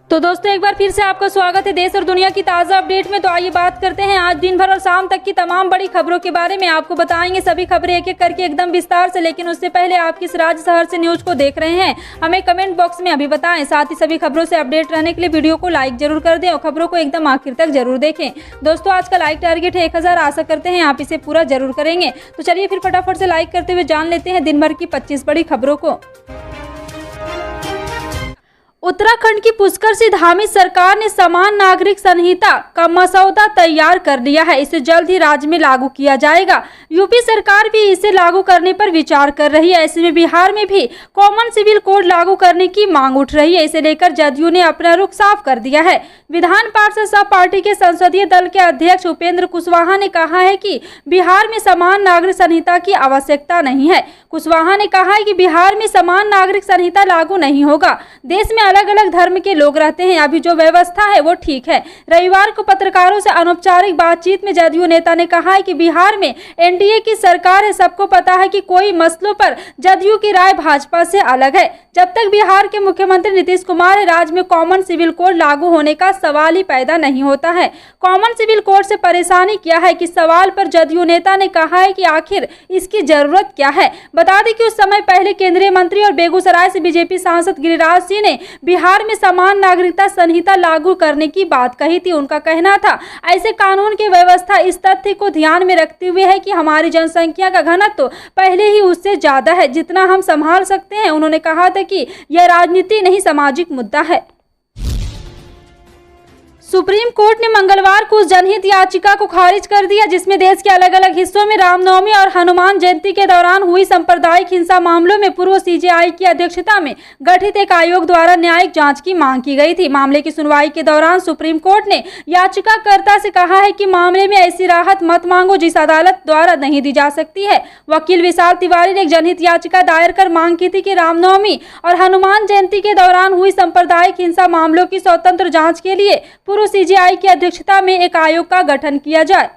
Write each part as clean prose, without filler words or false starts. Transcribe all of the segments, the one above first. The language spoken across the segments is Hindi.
तो दोस्तों एक बार फिर से आपका स्वागत है देश और दुनिया की ताज़ा अपडेट में। तो आइए बात करते हैं आज दिन भर और शाम तक की तमाम बड़ी खबरों के बारे में। आपको बताएंगे सभी खबरें एक एक करके एकदम विस्तार से, लेकिन उससे पहले आप किस राज्य शहर से न्यूज को देख रहे हैं हमें कमेंट बॉक्स में अभी बताएं। साथ ही सभी खबरों से अपडेट रहने के लिए वीडियो को लाइक जरूर कर दें और खबरों को एकदम आखिर तक जरूर देखें। दोस्तों आज का लाइक टारगेट है 1000, आशा करते हैं आप इसे पूरा जरूर करेंगे। तो चलिए फिर फटाफट से लाइक करते हुए जान लेते हैं दिन भर की 25 बड़ी खबरों को। उत्तराखंड की पुष्कर सिंह धामी सरकार ने समान नागरिक संहिता का मसौदा तैयार कर लिया है। इसे जल्द ही राज्य में लागू किया जाएगा। यूपी सरकार भी इसे लागू करने पर विचार कर रही है। ऐसे में बिहार में भी कॉमन सिविल कोड लागू करने की मांग उठ रही है। इसे लेकर जदयू ने अपना रुख साफ कर दिया है। विधान पार्षद सह पार्टी के संसदीय दल के अध्यक्ष उपेंद्र कुशवाहा ने कहा है कि बिहार में समान नागरिक संहिता की आवश्यकता नहीं है। कुशवाहा ने कहा है कि बिहार में समान नागरिक संहिता लागू नहीं होगा। देश में अलग अलग धर्म के लोग रहते हैं, अभी जो व्यवस्था है वो ठीक है। रविवार को पत्रकारों से अनौपचारिक बातचीत में जदयू नेता ने कहा है कि बिहार में एनडीए की सरकार है, सबको पता है कि कोई मसलों पर जदयू की राय भाजपा से अलग है। जब तक बिहार के मुख्यमंत्री नीतीश कुमार राज्य में कॉमन सिविल कोड लागू होने का सवाल ही पैदा नहीं होता है। कॉमन सिविल कोड से परेशानी क्या है कि सवाल पर जदयू नेता ने कहा है कि आखिर इसकी जरूरत क्या है। बता दें कि उस समय पहले केंद्रीय मंत्री और बेगूसराय से बीजेपी सांसद गिरिराज सिंह ने बिहार में समान नागरिकता संहिता लागू करने की बात कही थी। उनका कहना था ऐसे कानून की व्यवस्था इस तथ्य को ध्यान में रखते हुए है कि हमारी जनसंख्या का घनत्व तो पहले ही उससे ज्यादा है जितना हम संभाल सकते हैं। उन्होंने कहा था कि यह राजनीति नहीं सामाजिक मुद्दा है। सुप्रीम कोर्ट ने मंगलवार को उस जनहित याचिका को खारिज कर दिया जिसमें देश के अलग अलग हिस्सों में रामनवमी और हनुमान जयंती के दौरान हुई सांप्रदायिक हिंसा मामलों में पूर्व सीजेआई की अध्यक्षता में गठित एक आयोग द्वारा न्यायिक जांच की मांग की गई थी। मामले की सुनवाई के दौरान सुप्रीम कोर्ट ने याचिकाकर्ता से कहा है कि मामले में ऐसी राहत मत मांगो जिस अदालत द्वारा नहीं दी जा सकती है। वकील विशाल तिवारी ने एक जनहित याचिका दायर कर मांग की थी कि रामनवमी और हनुमान जयंती के दौरान हुई सांप्रदायिक हिंसा मामलों की स्वतंत्र जांच के लिए पूर्व सीजेआई की अध्यक्षता में एक आयोग का गठन किया जाए।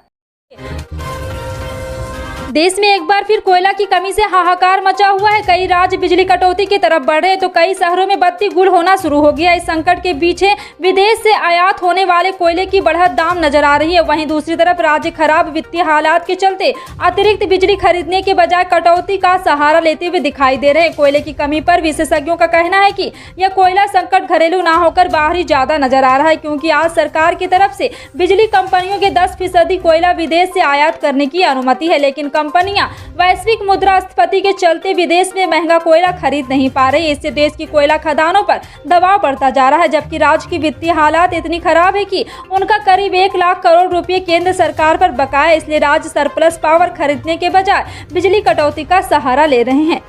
देश में एक बार फिर कोयला की कमी से हाहाकार मचा हुआ है। कई राज्य बिजली कटौती की तरफ बढ़ रहे हैं तो कई शहरों में बत्ती गुल होना शुरू हो गया। इस संकट के पीछे विदेश से आयात होने वाले कोयले की बढ़त दाम नजर आ रही है। वहीं दूसरी तरफ राज्य खराब वित्तीय हालात के चलते अतिरिक्त बिजली खरीदने के बजाय कटौती का सहारा लेते हुए दिखाई दे रहे हैं। कोयले की कमी पर विशेषज्ञों का कहना है कि यह कोयला संकट घरेलू ना होकर बाहरी ज्यादा नजर आ रहा है, क्योंकि आज सरकार की तरफ से बिजली कंपनियों के 10% कोयला विदेश से आयात करने की अनुमति है, लेकिन कंपनियां वैश्विक मुद्रास्फीति के चलते विदेश में महंगा कोयला खरीद नहीं पा रही। इससे देश की कोयला खदानों पर दबाव बढ़ता जा रहा है, जबकि राज्य की वित्तीय हालात इतनी खराब है कि उनका करीब 1 लाख करोड़ रुपए केंद्र सरकार पर बकाया। इसलिए राज्य सरप्लस पावर खरीदने के बजाय बिजली कटौती का सहारा ले रहे हैं।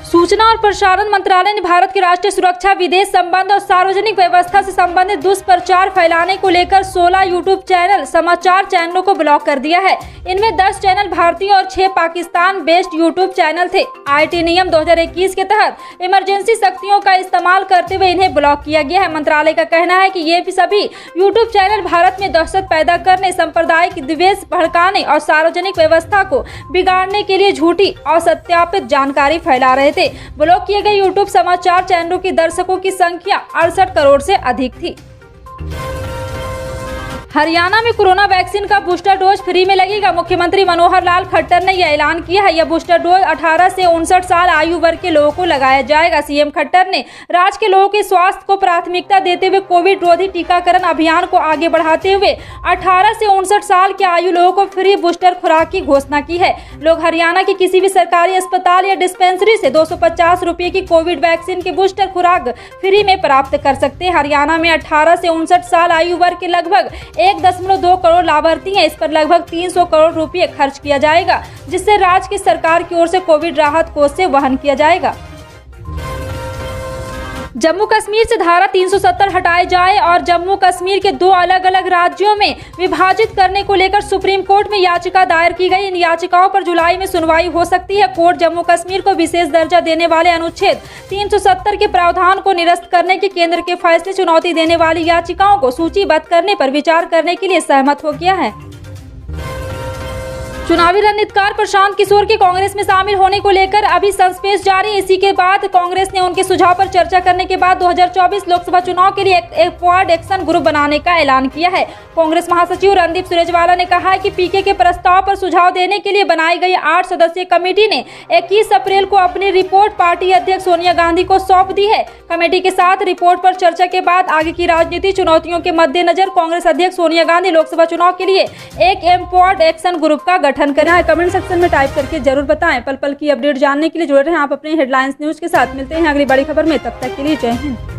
सूचना और प्रसारण मंत्रालय ने भारत की राष्ट्रीय सुरक्षा, विदेश संबंध और सार्वजनिक व्यवस्था से संबंधित दुष्प्रचार फैलाने को लेकर 16 यूट्यूब चैनल समाचार चैनलों को ब्लॉक कर दिया है। इनमें 10 चैनल भारतीय और 6 पाकिस्तान बेस्ड यूट्यूब चैनल थे। आईटी नियम 2021 के तहत इमरजेंसी शक्तियों का इस्तेमाल करते हुए इन्हें ब्लॉक किया गया है। मंत्रालय का कहना है कि ये सभी यूट्यूब चैनल भारत में दहशत पैदा करने, सांप्रदायिक द्वेष भड़काने और सार्वजनिक व्यवस्था को बिगाड़ने के लिए झूठी और सत्यापित जानकारी फैला रहे थे। ब्लॉक किए गए यूट्यूब समाचार चैनलों की दर्शकों की संख्या 68 करोड़ से अधिक थी। हरियाणा में कोरोना वैक्सीन का बूस्टर डोज फ्री में लगेगा। मुख्यमंत्री मनोहर लाल खट्टर ने यह ऐलान किया है। यह बूस्टर डोज 18 से 59 साल आयु वर्ग के लोगों को लगाया जाएगा। सीएम खट्टर ने राज्य के लोगों के स्वास्थ्य को प्राथमिकता देते हुए कोविड रोधी टीकाकरण अभियान को आगे बढ़ाते हुए 18 से 59 साल के आयु लोगों को फ्री बूस्टर खुराक की घोषणा की है। लोग हरियाणा के किसी भी सरकारी अस्पताल या डिस्पेंसरी से 250 रुपए की कोविड वैक्सीन की बूस्टर खुराक फ्री में प्राप्त कर सकते हैं। हरियाणा में 18 से 59 साल आयु वर्ग के लगभग 1.2 करोड़ लाभार्थी हैं। इस पर लगभग 300 करोड़ रुपए खर्च किया जाएगा, जिससे राज्य की सरकार की ओर से कोविड राहत कोष से वहन किया जाएगा। जम्मू कश्मीर से धारा 370 हटाए जाए और जम्मू कश्मीर के 2 अलग अलग राज्यों में विभाजित करने को लेकर सुप्रीम कोर्ट में याचिका दायर की गई। इन याचिकाओं पर जुलाई में सुनवाई हो सकती है। कोर्ट जम्मू कश्मीर को विशेष दर्जा देने वाले अनुच्छेद 370 के प्रावधान को निरस्त करने के केंद्र के फैसले चुनौती देने वाली याचिकाओं को सूचीबद्ध करने पर विचार करने के लिए सहमत हो गया है। चुनावी रणनीतिकार प्रशांत किशोर के कांग्रेस में शामिल होने को लेकर अभी सस्पेंस जारी। इसी के बाद कांग्रेस ने उनके सुझाव पर चर्चा करने के बाद 2024 लोकसभा चुनाव के लिए एक फॉरवर्ड एक्शन ग्रुप बनाने का ऐलान किया है। कांग्रेस महासचिव रणदीप सुरजेवाला ने कहा है कि पीके के प्रस्ताव पर सुझाव देने के लिए बनाई गई 8 सदस्यीय कमेटी ने 21 अप्रैल को अपनी रिपोर्ट पार्टी अध्यक्ष सोनिया गांधी को सौंप दी है। कमेटी के साथ रिपोर्ट पर चर्चा के बाद आगे की राजनीति चुनौतियों के मद्देनजर कांग्रेस अध्यक्ष सोनिया गांधी लोकसभा चुनाव के लिए एक एम्पावर्ड एक्शन ग्रुप का गठन करना है। कमेंट सेक्शन में टाइप करके जरूर बताएं। पल पल की अपडेट जानने के लिए जुड़े रहें आप अपने हेडलाइंस न्यूज के साथ। मिलते हैं अगली बड़ी खबर में, तब तक के लिए जय हिंद।